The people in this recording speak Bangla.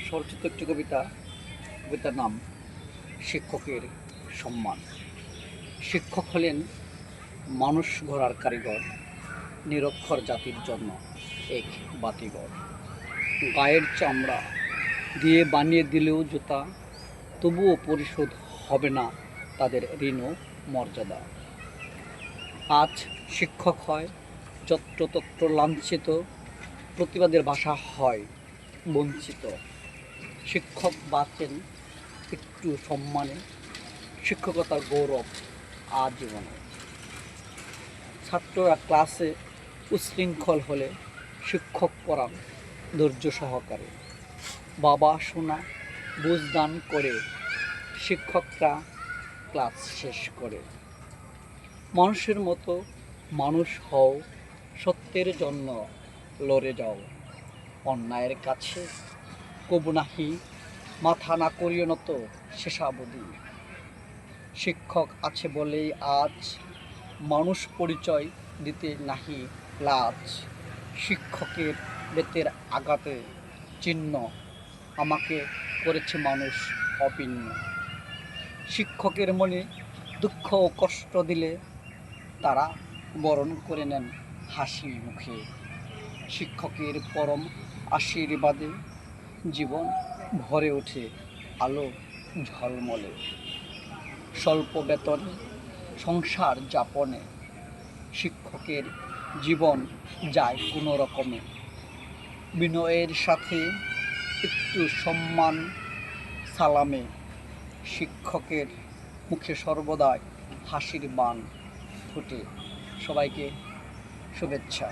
স্বরচিত একটি কবিতার নাম শিক্ষকের সম্মান। শিক্ষক হলেন মানুষ গড়ার কারিগর, নিরক্ষর জাতির জন্য এক বাতিঘর। গায়ের চামড়া দিয়ে বানিয়ে দিলেও জুতা, তবুও পরিশোধ হবে না তাদের ঋণ ও মর্যাদা। আজ শিক্ষক হয় যত্রতত্র লাঞ্ছিত, প্রতিবাদের ভাষা হয় বঞ্চিত। শিক্ষক বাঁচেন একটু সম্মানে, শিক্ষকতার গৌরব আজীবনে। ছাত্ররা ক্লাসে উচ্ছৃঙ্খল হলে শিক্ষক পড়ান ধৈর্য সহকারে। বাবা শোনা বুঝদান করে শিক্ষকরা ক্লাস শেষ করে। মানুষের মতো মানুষ হও, সত্যের জন্য লড়ে যাও। অন্যায়ের কাছে কবু নাহি মাথা না করিও নত শেষাবধি। শিক্ষক আছে বলেই আজ মানুষ পরিচয় দিতে নাহি লাজ। শিক্ষকের বেতের আঘাতে চিহ্ন আমাকে করেছে মানুষ অভিন্ন। শিক্ষকের মনে দুঃখ ও কষ্ট দিলে তারা বরণ করে নেন হাসি মুখে। শিক্ষকের পরম আশীর্বাদে জীবন ভরে ওঠে আলো ঝলমলে। স্বল্প বেতনে সংসার যাপনে শিক্ষকের জীবন যায় কোনো রকমে। বিনয়ের সাথে একটু সম্মান সালামে শিক্ষকের মুখে সর্বদাই হাসির বাণ ফোটে। সবাইকে শুভেচ্ছা।